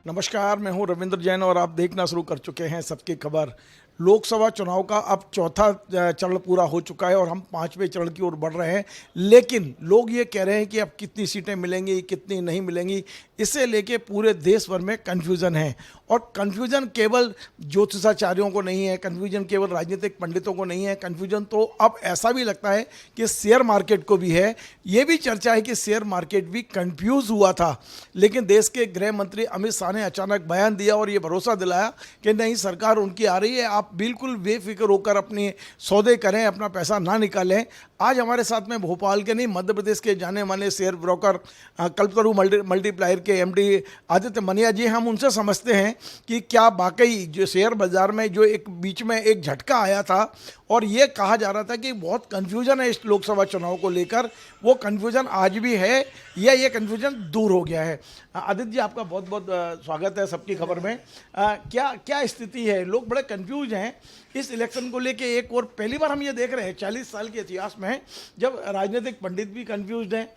नमस्कार, मैं हूं रविंद्र जैन और आप देखना शुरू कर चुके हैं सबकी खबर। लोकसभा चुनाव का अब चौथा चरण पूरा हो चुका है और हम पांचवें चरण की ओर बढ़ रहे हैं। लेकिन लोग ये कह रहे हैं कि अब कितनी सीटें मिलेंगी, कितनी नहीं मिलेंगी, इसे लेके पूरे देश भर में कन्फ्यूज़न है। और कन्फ्यूज़न केवल ज्योतिषाचार्यों को नहीं है, कन्फ्यूज़न केवल राजनीतिक पंडितों को नहीं है, कन्फ्यूज़न तो अब ऐसा भी लगता है कि शेयर मार्केट को भी है। ये भी चर्चा है कि शेयर मार्केट भी कन्फ्यूज़ हुआ था, लेकिन देश के गृह मंत्री अमित शाह ने अचानक बयान दिया और ये भरोसा दिलाया कि नहीं, सरकार उनकी आ रही है, आप बिल्कुल बेफिक्र होकर अपने सौदे करें, अपना पैसा ना निकालें। आज हमारे साथ में भोपाल के नहीं, मध्य प्रदेश के जाने माने शेयर ब्रोकर कल्पतरु मल्टीप्लायर के एमडी आदित्य मनिया जी, हम उनसे समझते हैं कि क्या वाकई जो शेयर बाजार में जो एक बीच में एक झटका आया था और ये कहा जा रहा था कि बहुत कन्फ्यूजन है इस लोकसभा चुनाव को लेकर, वो कन्फ्यूजन आज भी है या ये कन्फ्यूजन दूर हो गया है? आदित्य जी, आपका बहुत बहुत स्वागत है सबकी खबर में। क्या क्या स्थिति है? लोग बड़े कन्फ्यूज हैं इस इलेक्शन को लेके। एक और पहली बार हम ये देख रहे हैं 40 साल के इतिहास में जब राजनीतिक पंडित भी कन्फ्यूज्ड हैं।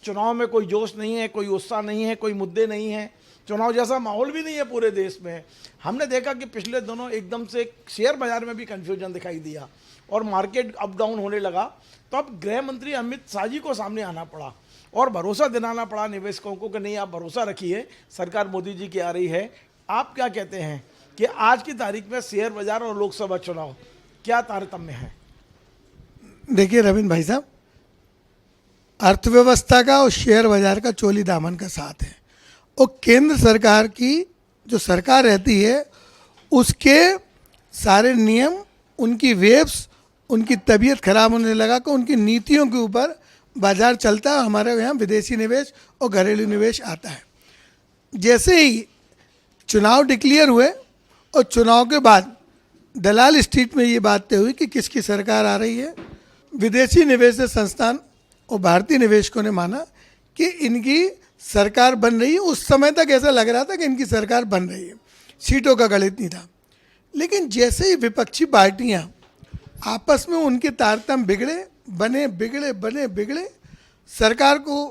चुनाव में कोई जोश नहीं है, कोई उत्साह नहीं है, कोई मुद्दे नहीं है, चुनाव जैसा माहौल भी नहीं है पूरे देश में। हमने देखा कि पिछले दिनों एकदम से शेयर बाजार में भी कन्फ्यूजन दिखाई दिया और मार्केट अप डाउन होने लगा। तो अब गृह मंत्री अमित शाह जी को सामने आना पड़ा और भरोसा दिलाना पड़ा निवेशकों को कि नहीं, आप भरोसा रखिए, सरकार मोदी जी की आ रही है। आप क्या कहते हैं कि आज की तारीख में शेयर बाजार और लोकसभा चुनाव क्या तारतम्य है? देखिए रविंद्र भाई साहब, अर्थव्यवस्था का और शेयर बाजार का चोली दामन का साथ है और केंद्र सरकार की जो सरकार रहती है उसके सारे नियम, उनकी वेब्स, उनकी तबीयत खराब होने लगा कि उनकी नीतियों के ऊपर बाजार चलता है। हमारे यहाँ विदेशी निवेश और घरेलू निवेश आता है। जैसे ही चुनाव डिक्लेयर हुए और चुनाव के बाद दलाल स्ट्रीट में ये बात तय हुई कि किसकी सरकार आ रही है, विदेशी निवेश संस्थान और भारतीय निवेशकों ने माना कि इनकी सरकार बन रही है। उस समय तक ऐसा लग रहा था कि इनकी सरकार बन रही है, सीटों का गणित नहीं था। लेकिन जैसे ही विपक्षी पार्टियां आपस में उनके तारतम्य बिगड़े, सरकार को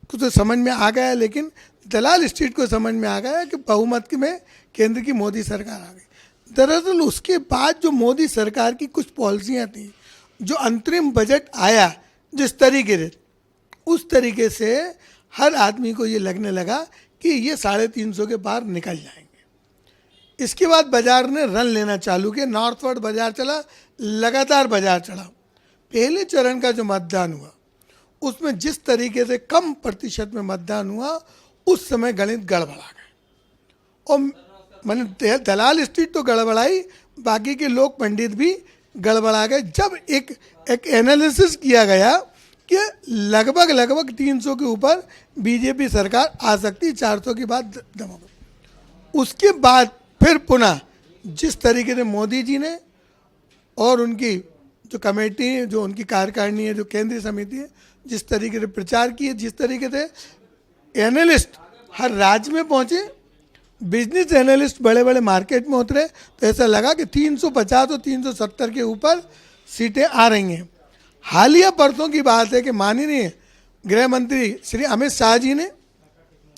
कुछ तो समझ में आ गया, लेकिन दलाल स्ट्रीट को समझ में आ गया कि बहुमत में केंद्र की मोदी सरकार आ गई। दरअसल उसके बाद जो मोदी सरकार की कुछ पॉलिसियां थी, जो अंतरिम बजट आया जिस तरीके से, उस तरीके से हर आदमी को ये लगने लगा कि ये 350 के पार निकल जाएंगे। इसके बाद बाजार ने रन लेना चालू किया, नॉर्थवर्ड बाजार चला, लगातार बाजार चढ़ा। पहले चरण का जो मतदान हुआ उसमें जिस तरीके से कम प्रतिशत में मतदान हुआ, उस समय गणित गड़बड़ा गए और मैंने दलाल स्ट्रीट तो गड़बड़ाई, बाकी के लोग पंडित भी गड़बड़ा गए। जब एक एनालिसिस किया गया कि लगभग 300 के ऊपर बीजेपी सरकार आ सकती, 400 की बात दमोगे। उसके बाद फिर पुनः जिस तरीके से मोदी जी ने और उनकी जो कमेटी, जो उनकी कार्यकारिणी है, जो केंद्रीय समिति है, जिस तरीके से प्रचार किए, जिस तरीके से एनालिस्ट हर राज्य में पहुंचे, बिजनेस एनालिस्ट बड़े बड़े मार्केट में उतरे, तो ऐसा लगा कि 350 और 370 के ऊपर सीटें आ रही हैं। हालिया परसों की बात है कि माननीय गृह मंत्री श्री अमित शाह जी ने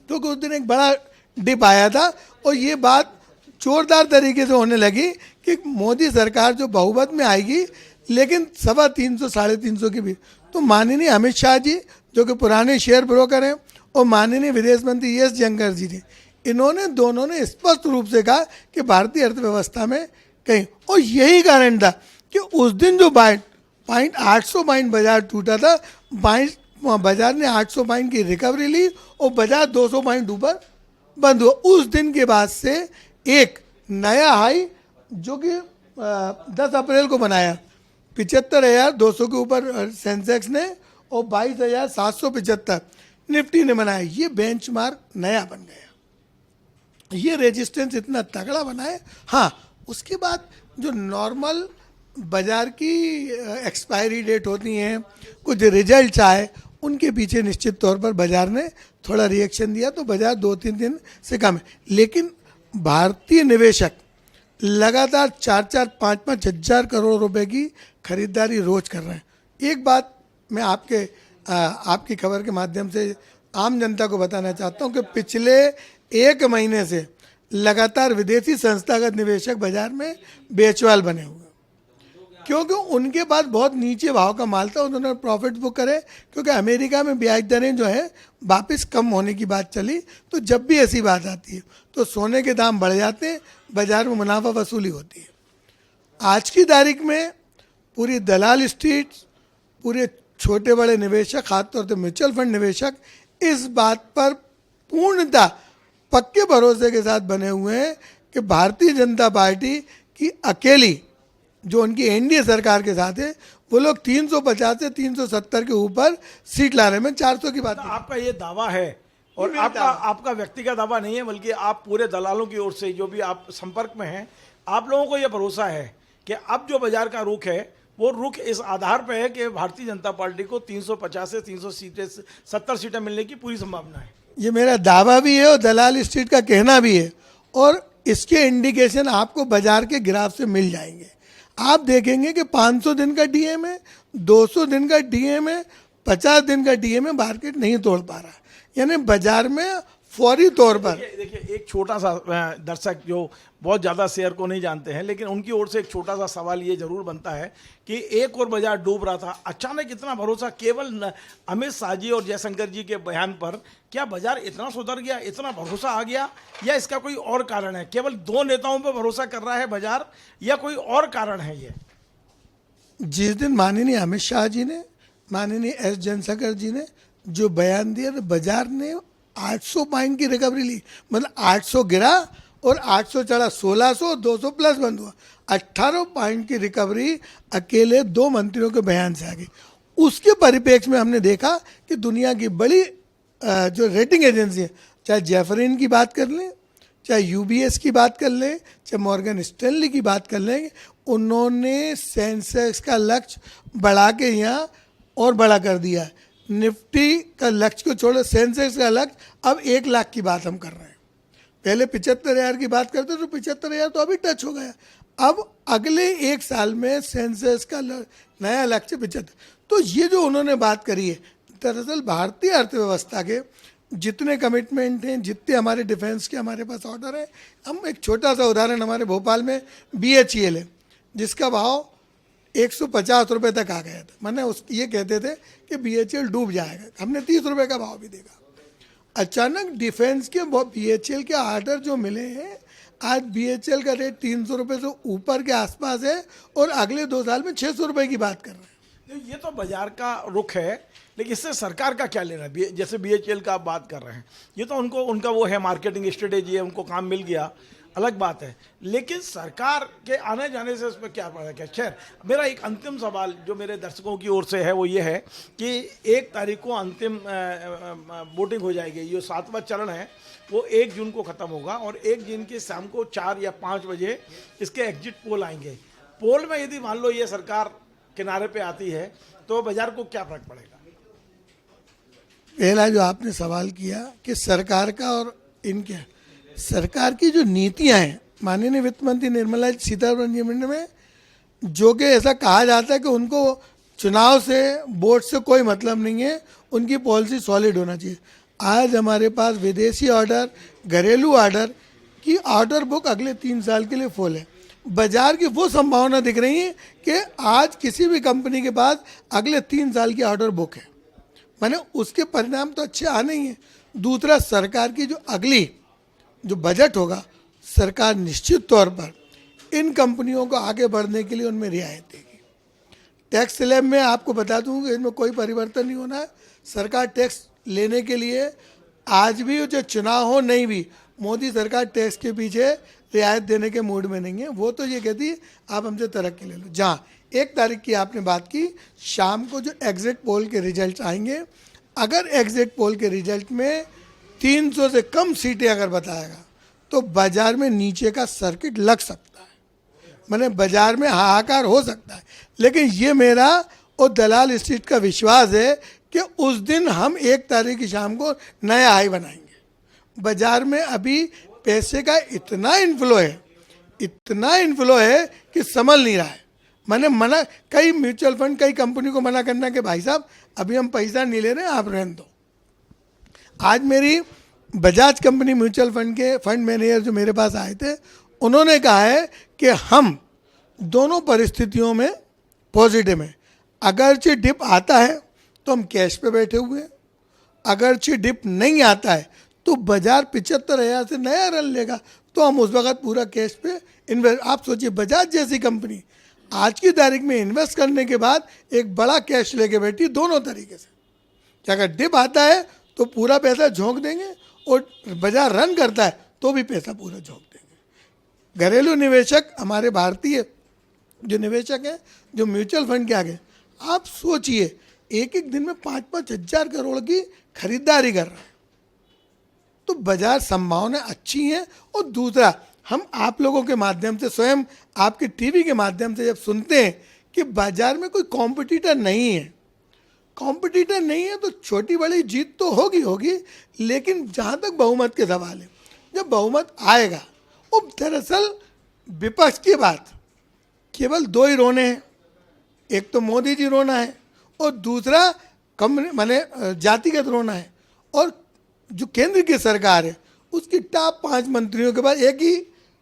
तो कुछ दिन एक बड़ा डिप आया था और ये बात जोरदार तरीके से होने लगी कि मोदी सरकार जो बहुमत में आएगी, लेकिन 350 350 की भी। तो माननीय अमित शाह जी जो कि पुराने शेयर ब्रोकर हैं और माननीय विदेश मंत्री एस जयशंकर जी ने, इन्होंने दोनों ने स्पष्ट रूप से कहा कि भारतीय अर्थव्यवस्था में कहीं, और यही कारण था कि उस दिन जो 800 पॉइंट बाजार टूटा था, बाजार ने 800 पॉइंट की रिकवरी ली और बाजार 200 पॉइंट ऊपर बंद हुआ। उस दिन के बाद से एक नया हाई जो कि 10 अप्रैल को बनाया, 75,200 के ऊपर सेंसेक्स ने और 22,775 निफ्टी ने बनाया। ये बेंचमार्क नया बन गया, ये रेजिस्टेंस इतना तगड़ा बना है। हाँ, उसके बाद जो नॉर्मल बाजार की एक्सपायरी डेट होती हैं, कुछ रिजल्ट आए, उनके पीछे निश्चित तौर पर बाजार ने थोड़ा रिएक्शन दिया, तो बाजार 2-3 दिन से कम है। लेकिन भारतीय निवेशक लगातार 4-4, 5-5 हज़ार करोड़ रुपए की खरीदारी रोज कर रहे हैं। एक बात मैं आपकी खबर के माध्यम से आम जनता को बताना चाहता हूं कि पिछले 1 महीने से लगातार विदेशी संस्थागत निवेशक बाजार में बेचवाल बने हुए, क्योंकि उनके पास बहुत नीचे भाव का माल था, उन्होंने प्रॉफिट बुक करे, क्योंकि अमेरिका में ब्याज दरें जो है वापस कम होने की बात चली। तो जब भी ऐसी बात आती है तो सोने के दाम बढ़ जाते हैं, बाजार में मुनाफा वसूली होती है। आज की तारीख में पूरी दलाल स्ट्रीट, पूरे छोटे बड़े निवेशक, खासतौर से म्यूचुअल फंड निवेशक इस बात पर पूर्णतः पक्के भरोसे के साथ बने हुए हैं कि भारतीय जनता पार्टी की अकेली जो उनकी एनडीए सरकार के साथ है, वो लोग 350 से 370 के ऊपर सीट ला रहे हैं। मैं 400 की बात नहीं। आपका ये दावा है और आपका व्यक्तिगत दावा नहीं है, बल्कि आप पूरे दलालों की ओर से जो भी आप संपर्क में हैं, आप लोगों को ये भरोसा है कि अब जो बाजार का रुख है वो रुख इस आधार पर है कि भारतीय जनता पार्टी को 350 से 370 सीटें मिलने की पूरी संभावना है। ये मेरा दावा भी है और दलाल स्ट्रीट का कहना भी है, और इसके इंडिकेशन आपको बाजार के ग्राफ से मिल जाएंगे। आप देखेंगे कि 500 दिन का डीएम है, 200 दिन का डीएम है, 50 दिन का डीएम है, मार्केट नहीं तोड़ पा रहा। यानी बाजार में फौरी तौर पर देखिए एक छोटा सा दर्शक जो बहुत ज़्यादा शेयर को नहीं जानते हैं, लेकिन उनकी ओर से एक छोटा सा सवाल ये जरूर बनता है कि एक और बाजार डूब रहा था, अचानक इतना भरोसा केवल अमित शाह जी और जयशंकर जी के बयान पर? क्या बाजार इतना सुधर गया, इतना भरोसा आ गया, या इसका कोई और कारण है? केवल 2 नेताओं पर भरोसा कर रहा है बाजार, या कोई और कारण है? ये जिस दिन माननीय अमित शाह जी ने, माननीय एस जयशंकर जी ने जो बयान दिया, तो बाजार ने 800 पॉइंट की रिकवरी ली। मतलब 800 गिरा और 800 चढ़ा, 1600, 200 प्लस बंद हुआ। 18 पॉइंट की रिकवरी अकेले 2 मंत्रियों के बयान से आ गई। उसके परिप्रेक्ष्य में हमने देखा कि दुनिया की बड़ी जो रेटिंग एजेंसी है, चाहे जेफरिन की बात कर लें, चाहे यूबीएस की बात कर लें, चाहे मॉर्गन स्टैनली की बात कर लें, उन्होंने सेंसेक्स का लक्ष्य बढ़ा के यहाँ और बड़ा कर दिया है। निफ्टी का लक्ष्य को छोड़ो, सेंसेक्स का लक्ष्य अब 1 लाख की बात हम कर रहे हैं। पहले 75,000 की बात करते तो 75,000 तो अभी टच हो गया। अब अगले 1 साल में सेंसेक्स का नया लक्ष्य 75। तो ये जो उन्होंने बात करी है, दरअसल भारतीय अर्थव्यवस्था के जितने कमिटमेंट हैं, जितने हमारे डिफेंस के हमारे पास ऑर्डर है, हम एक छोटा सा उदाहरण, हमारे भोपाल में BHEL है जिसका भाव 150 रुपये तक आ गया था। मैंने ये कहते थे कि BHEL डूब जाएगा, हमने 30 रुपये का भाव भी देखा। अचानक डिफेंस के BHEL के ऑर्डर जो मिले हैं, आज BHEL का रेट 300 रुपये से ऊपर के आसपास है और अगले 2 साल में 600 रुपये की बात कर रहे हैं। ये तो बाजार का रुख है, लेकिन इससे सरकार का क्या लेना है? जैसे BHEL का आप बात कर रहे हैं, ये तो उनका वो है, मार्केटिंग स्ट्रेटेजी है, उनको काम मिल गया, अलग बात है। लेकिन सरकार के आने जाने से उसमें क्या पड़ा? क्या खैर, मेरा एक अंतिम सवाल जो मेरे दर्शकों की ओर से है वो ये है कि 1 तारीख को अंतिम वोटिंग हो जाएगी। ये 7वां चरण है वो 1 जून को ख़त्म होगा और 1 जून की शाम को 4 या 5 बजे इसके एग्जिट पोल आएंगे। पोल में यदि मान लो ये सरकार किनारे पे आती है तो बाजार को क्या फर्क पड़ेगा? पहला जो आपने सवाल किया कि सरकार का और इनके, सरकार की जो नीतियां हैं, माननीय वित्त मंत्री निर्मला सीतारमण जी में जो कि ऐसा कहा जाता है कि उनको चुनाव से, वोट से कोई मतलब नहीं है, उनकी पॉलिसी सॉलिड होना चाहिए। आज हमारे पास विदेशी ऑर्डर, घरेलू ऑर्डर की ऑर्डर बुक अगले 3 साल के लिए फुल है। बाजार की वो संभावना दिख रही है कि आज किसी भी कंपनी के पास अगले 3 साल की ऑर्डर बुक है। माने उसके परिणाम तो अच्छे आने ही हैं। दूसरा, सरकार की जो अगली जो बजट होगा, सरकार निश्चित तौर पर इन कंपनियों को आगे बढ़ने के लिए उनमें रियायत देगी। टैक्स स्लैब में आपको बता दूं कि इसमें कोई परिवर्तन नहीं होना है। सरकार टैक्स लेने के लिए आज भी, जो चुनाव हो नहीं भी, मोदी सरकार टैक्स के पीछे रियायत देने के मूड में नहीं है। वो तो ये कहती है आप हमसे तरक्की ले लो। जहाँ 1 तारीख की आपने बात की, शाम को जो एग्जिट पोल के रिजल्ट आएंगे, अगर एग्जिट पोल के रिजल्ट में 300 से कम सीटें अगर बताएगा तो बाजार में नीचे का सर्किट लग सकता है, माने बाजार में हाहाकार हो सकता है। लेकिन ये मेरा और दलाल स्ट्रीट का विश्वास है कि उस दिन हम 1 तारीख की शाम को नया हाई बनाएंगे। बाजार में अभी पैसे का इतना इन्फ्लो है कि संभल नहीं रहा है। मैंने कई म्यूचुअल फंड, कई कंपनी को मना करना कि भाई साहब अभी हम पैसा नहीं ले रहे, आप रहने दो। आज मेरी बजाज कंपनी म्यूचुअल फंड के फंड मैनेजर जो मेरे पास आए थे, उन्होंने कहा है कि हम दोनों परिस्थितियों में पॉजिटिव हैं। अगरचे डिप आता है तो हम कैश पे बैठे हुए हैं, अगरचे डिप नहीं आता है तो बाजार 75,000 से नया रन लेगा तो हम उस वक्त पूरा कैश पे इन्वेस्ट। आप सोचिए, बजाज जैसी कंपनी आज की तारीख में इन्वेस्ट करने के बाद एक बड़ा कैश लेके बैठी दोनों तरीके से, कि अगर डिप आता है तो पूरा पैसा झोंक देंगे और बाजार रन करता है तो भी पैसा पूरा झोंक देंगे। घरेलू निवेशक, हमारे भारतीय जो निवेशक हैं, जो म्यूचुअल फंड के आगे, आप सोचिए एक एक दिन में 5-5 हज़ार करोड़ की खरीदारी कर रहे हैं, तो बाजार संभावना अच्छी हैं। और दूसरा, हम आप लोगों के माध्यम से, स्वयं आपके टीवी के माध्यम से जब सुनते हैं कि बाजार में कोई कॉम्पिटिटर नहीं है, कॉम्पिटिटर नहीं है तो छोटी बड़ी जीत तो होगी, लेकिन जहाँ तक बहुमत के सवाल है, जब बहुमत आएगा, वो दरअसल विपक्ष की बात केवल दो ही रोने हैं, एक तो मोदी जी रोना है और दूसरा माने जातिगत रोना है। और जो केंद्र की सरकार है उसकी टॉप 5 मंत्रियों के बाद एक ही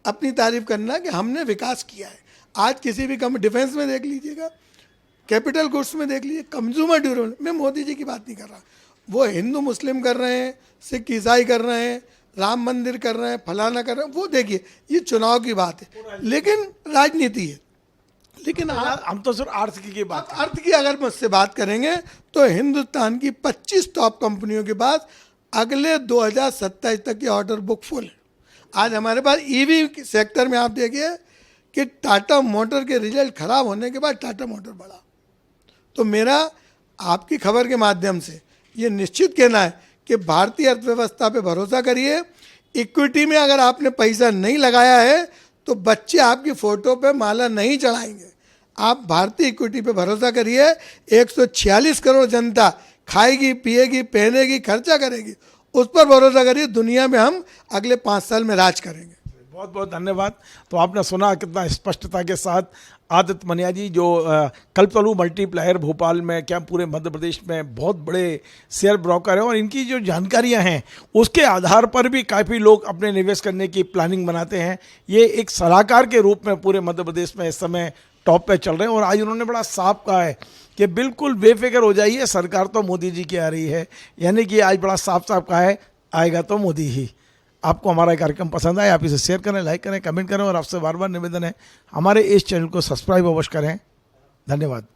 अपनी तारीफ करना कि हमने विकास किया है। आज किसी भी डिफेंस में देख लीजिएगा, कैपिटल गुड्स में देख लीजिए, कंज्यूमर ड्यूरेबल, मैं मोदी जी की बात नहीं कर रहा, वो हिंदू मुस्लिम कर रहे हैं, सिख ईसाई कर रहे हैं, राम मंदिर कर रहे हैं, फलाना कर रहे हैं, वो देखिए, ये चुनाव की बात है, लेकिन राजनीति है। लेकिन हम तो सिर्फ अर्थ की बात अर्थ की अगर मुझसे बात करेंगे तो हिंदुस्तान की 25 टॉप कंपनियों के पास अगले 2027 तक की ऑर्डर बुक फुल है। आज हमारे पास ईवी सेक्टर में आप देखिए कि टाटा मोटर के रिजल्ट खराब होने के बाद टाटा मोटर बढ़ा। तो मेरा आपकी खबर के माध्यम से ये निश्चित कहना है कि भारतीय अर्थव्यवस्था पे भरोसा करिए। इक्विटी में अगर आपने पैसा नहीं लगाया है तो बच्चे आपकी फ़ोटो पे माला नहीं चढ़ाएंगे। आप भारतीय इक्विटी पे भरोसा करिए। 146 करोड़ जनता खाएगी, पिएगी, पहनेगी, खर्चा करेगी, उस पर भरोसा करिए। दुनिया में हम अगले 5 साल में राज करेंगे। बहुत बहुत धन्यवाद। तो आपने सुना कितना स्पष्टता के साथ आदित्य मनिया जी, जो कल्पतरू मल्टीप्लायर भोपाल में, क्या पूरे मध्य प्रदेश में बहुत बड़े शेयर ब्रोकर हैं, और इनकी जो जानकारियां हैं उसके आधार पर भी काफ़ी लोग अपने निवेश करने की प्लानिंग बनाते हैं। ये एक सलाहकार के रूप में पूरे मध्य प्रदेश में इस समय टॉप पे चल रहे हैं। और आज उन्होंने बड़ा साफ कहा है कि बिल्कुल बेफिक्र हो जाइए, सरकार तो मोदी जी की आ रही है। यानी कि आज बड़ा साफ साफ कहा है, आएगा तो मोदी ही। आपको हमारा कार्यक्रम पसंद आए, आप इसे शेयर करें, लाइक करें, कमेंट करें, और आपसे बार बार निवेदन है हमारे इस चैनल को सब्सक्राइब अवश्य करें। धन्यवाद।